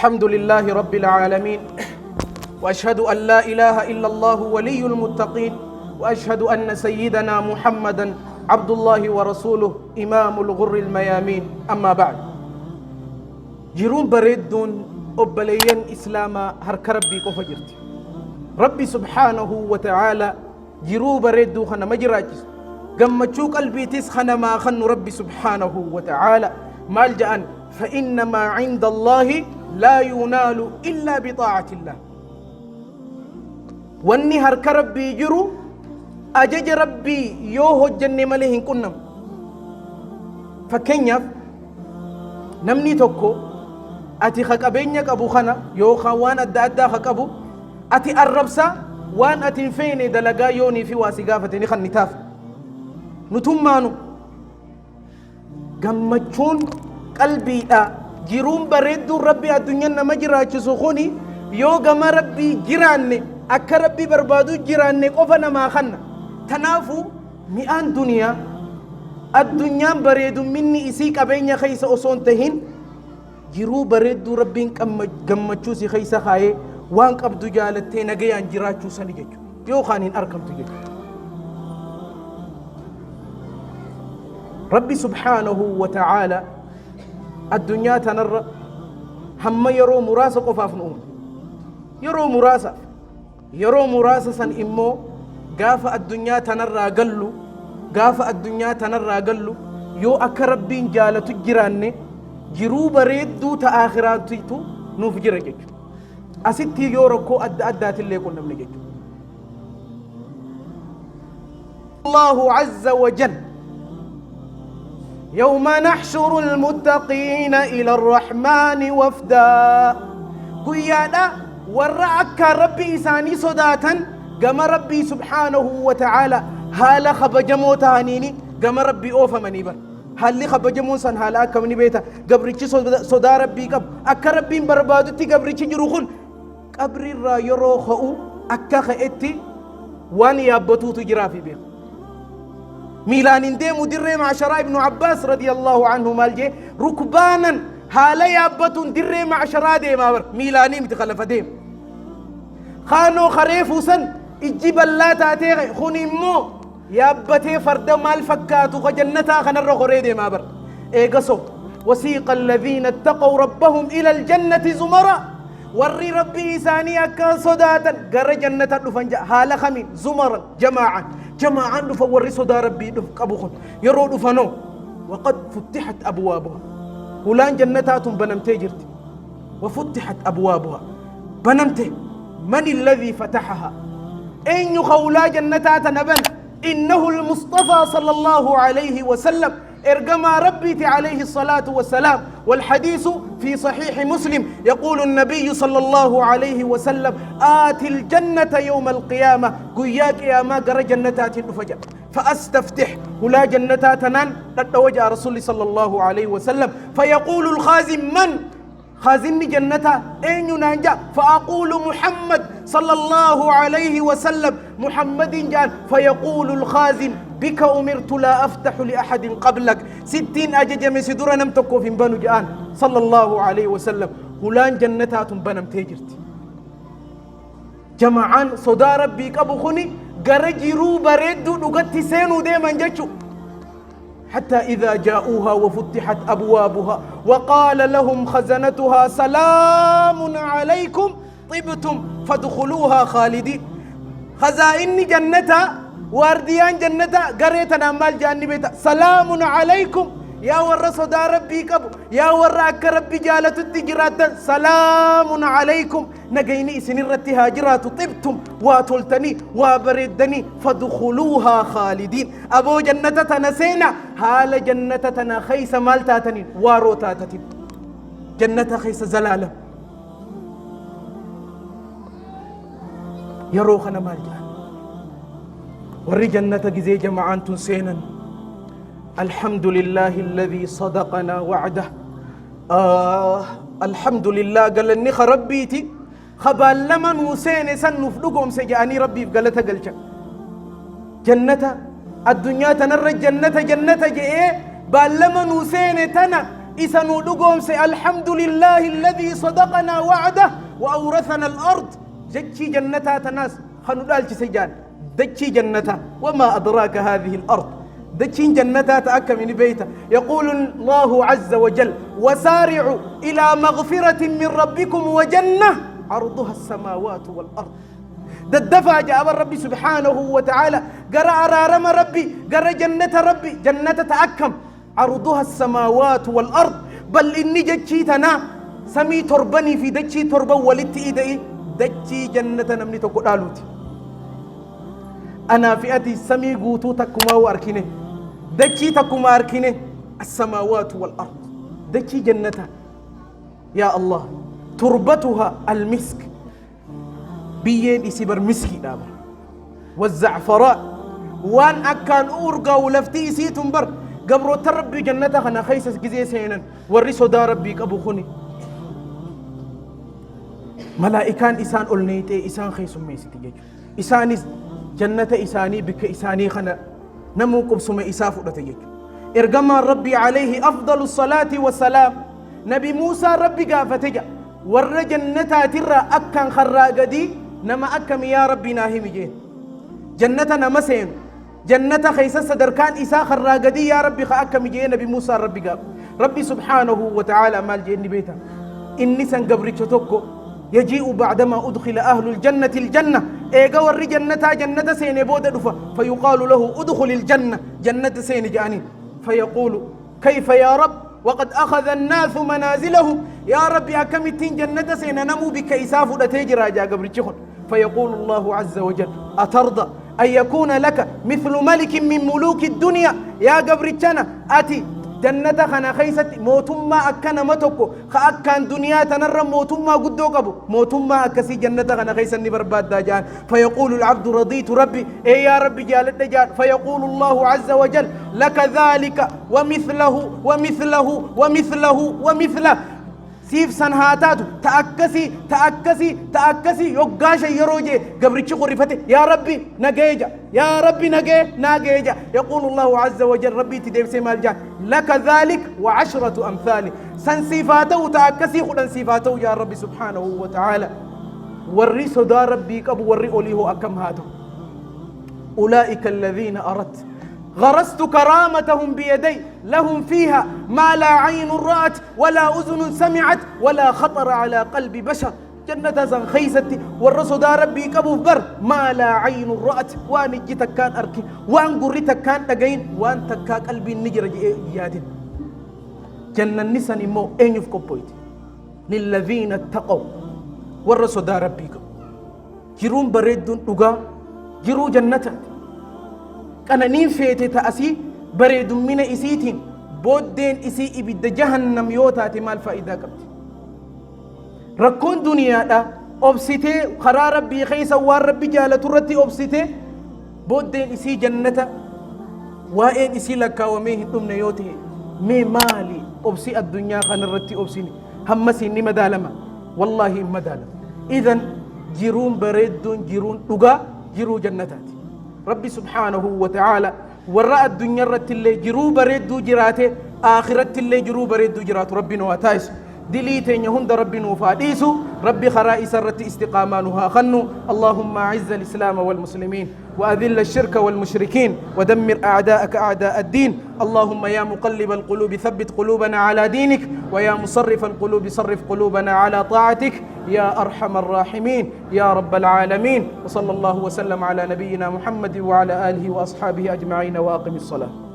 الحمد لله رب العالمين، وأشهد أن لا إله إلا الله ولي المتقين، وأشهد أن سيدنا محمدا عبد الله ورسوله إمام الغر الميامين. أما بعد، جيرون بريدون أبليين إسلاما هرك ربي كفجرت ربي سبحانه وتعالى جيرو بريدو خنا مجراجس قمتشو قلبي تسخن ما خن ربي سبحانه وتعالى مالجأ فإنما عند الله لا ينال إلا بطاعة الله. واني هرك ربي جرو أجج ربي يوهو جنة مليهن كنم فكينيف نمني توكو أتي خكابينيك أبو خنا يو خوان أدى خكابو أتي الربسا وان أتي فيني دلقا يوني في واسقافة نخن نتاف نتمانو قمتشون قلبي جيرون بريدو ربي الدنيا نمجرا تسخوني يوغا ربي جيراني أكا ربي بربادو جيراني قفنا ما خنا تنافو مئان دنيا الدنيا بريدو مني إسيك أبيني خيس أصون تهين جيرو بريدو ربين قمتشو سي خيس خاي وانك أبدو جالتين أجيان جيراتشو سنجيجو يو خانين أركم تجيجو. ربي سبحانه وتعالى الدنيا تنر هم يرو مراسة قفاف نوم يرو مراسة سن إمو قاف الدنيا تنر قلو قاف الدنيا تنر قلو يو أكربين جالة جيراني جيرو بريدو تآخرات تيتو نوف جيرجج أستي يوركو أدات اللي كنا بنجج. الله عز وجل يوم نحشر المتقين إلى الرحمن وفدا قيادا ورأك ربي إساني صداتا قام ربي سبحانه وتعالى هالا خبجمو تانيني قام ربي أوفا منيبا هالي خبجمو سن هالا أكا مني بيتا قبريتش صدا ربي قب أكا ربي بربادتي قبريتش جروخون قبري را يروخو أكا خئتي واني يابتو تجرافي بيه ميلان دي مدير مع شراء ابن عباس رضي الله عنه مالجي ركبانا هالا يابتون در مع شراء دي مابر ميلاني متخلف ديم خانو خريفو سن اجيب الله تاتي خوني مو يابتي فرد مال فكاتو خجنتا خنر خري دي مابر ايقصو وسيق الذين اتقوا ربهم الى الجنة زمرا ورّي ربي إساني أكا صداتا قر جنة دفنجا هالا خمين زمرا جماعا دفا ورّي صدا ربي دف قبوخن يرو دفنو وقد فتحت أبوابها ولان جنتات بنمتي جرت وفتحت أبوابها بنمتي من الذي فتحها إن يخولا جنتات نبن إنه المصطفى صلى الله عليه وسلم ارجم ربي عليه الصلاة والسلام. والحديث في صحيح مسلم يقول النبي صلى الله عليه وسلم آتي الجنة يوم القيامة قياك يا ما قر جنتات الفجر فأستفتح ولا جنتاتنا تتوجه رسول صلى الله عليه وسلم فيقول الخازن من خازن جنتا أين ينجا فأقول محمد صلى الله عليه وسلم محمد جان فيقول الخازن بك أمرت لا أفتح لأحد قبلك 60 أجج مسدور نمتكو في بنو جان صلى الله عليه وسلم هلان جنتات بنم تجرت جمعان صدا ربي أبو خني جرجرو بردو لغت سينو ديما جتشو حتى إذا جاءوها وفتحت أبوابها وقال لهم خزنتها سلام عليكم طبتم فادخلوها خالدين. خزائن جنتها وارديان جنتها قريتنا مال جاني بيتا سلام عليكم يا ور صدا ربي كبو يا ور أك ربي جالت التجرات سلام عليكم نجيني سنرتي هاجرات طبتم واتلتني وبردني فادخلوها خالدين. أبو جنة تنسينا هال جنة تنا خيس مالتاتني واروتاتتي جنة خيس زلالة يروخنا مال جان وري جنة جزي جمعان تنسينا الحمد لله الذي صدقنا وعده. الحمد لله قال لني خربيتي خبال لمن وسين سنف لقوم سجاني ربي قالتها قلت جنة الدنيا تنر جنة جاء بال لمن وسين تنا إسانو لقوم سي الحمد لله الذي صدقنا وعده وأورثنا الأرض جتشي جنتا تناس خنو دالش سيجان دتشي جنتا وما أدراك هذه الأرض دتشي جنتا تأكى من بيته يقول الله عز وجل وسارعوا إلى مغفرة من ربكم وجنة عرضها السماوات والأرض ددفع جاب ربي سبحانه وتعالى قرأ رارم ربي قرأ جنة ربي جنة تأكم عرضها السماوات والأرض بل إني جتشي تنا سمي تربني في دتشي تربة ولدت إيدي دتشي جنة نمني تقولالوتي أنا فئتي سمي قوتو تكما وأركيني دتشي تكما أركيني السماوات والأرض دتشي جنة يا الله تربتها المسك بيين إسيبر مسكي دابا والزعفراء وان أكان أورغا ولفتي إسيتم بر قبرو تربي جنة خنا خيسس جزي سينا ورسو دا ربي أبو خني ملائكان إسان أولنيتي إسان خيسم ميسي تيجي إساني جنة إساني بك إساني خنا نموكم سمي إسافو تيجي إرقما ربي عليه أفضل الصلاة والسلام نبي موسى ربي قافتجا ور جنة ترى أكان خراقدي نما أكم يا ربي ناهي جين جنة نمسين جنة خيس صدركان إسا خراقدي يا ربي خأكم جين نبي موسى ربي قاب ربي سبحانه وتعالى مال جيني بيتا إني سنقبري تتوكو يجيء بعدما أدخل أهل الجنة الجنة إيقا ور جنة سين بود دفا فيقال له أدخل الجنة جنة سين جاني فيقول كيف يا رب وقد أخذ الناس منازلهم يا رب يا كمتين جنة سين نمو بك إساف تجرى جا قبر تشخن فيقول الله عز وجل أترضى أن يكون لك مثل ملك من ملوك الدنيا يا قبر تشنا أتي جنة خنا خيست موتما أكنا متوكو خأكان دنيا تنرم موتما قدو قبو موتما أكسي جنة خنا خيست نبرباد داجان فيقول العبد رضيت ربي إيه يا ربي جالت دجان فيقول الله عز وجل لك ذلك ومثله ومثله ومثله ومثله سيف سنهاتاتو تأكسي يوغاشا يروجي قبرتش غرفته يا ربي نجيجا يا ربي نجيجا يقول الله عز وجل ربي تدير سيمال جان لك ذلك وعشرة أمثاله سن صفاته تأكسي خلن صفاته يا ربي سبحانه وتعالى وري صدا ربي كبو وري أوليه أكم هاتو أولئك الذين أردت غرست كرامتهم بيدي لهم فيها ما لا عين رأت ولا أذن سمعت ولا خطر على قلب بشر جنة زن خيستي والرسول ربي كبو بر ما لا عين رأت وان جيتك كان أركي وان قريتك كان تقين وان تكا قلبي نجر جيادين جنة نسان مو أين يفكو بويت للذين اتقوا والرسول ربي كبو جيرون بريدون نقا جيرو جنة أنا نيفيت تأسي بريد من إسيتين بودين إسي إبدا جهنم يوتاتي مال فائدة قبت ركون دنيا دا أبسيتي خرا ربي خيسا والربي جالة رتي أبسيتي بودين إسي جنة وإن إسي لكا وميه تمنى يوتي مي مالي أبسي الدنيا خان الرتي أبسيني همسي ني مدالما والله مدالما إذن جيرون بريدون جيرون لغا جيرو جنتاتي ربي سبحانه وتعالى وراء الدنيا رت اللي جرو بريد جراته آخرت اللي جرو بريد جرات ربي نواتايس دليتين يهند ربي نوفاديسو ربي خرائس رت استقامانها خنو اللهم أعز الإسلام والمسلمين وأذل الشرك والمشركين ودمر أعداءك أعداء الدين اللهم يا مقلب القلوب ثبت قلوبنا على دينك ويا مصرف القلوب صرف قلوبنا على طاعتك يا أرحم الراحمين يا رب العالمين وصلى الله وسلم على نبينا محمد وعلى آله وأصحابه أجمعين وأقم الصلاة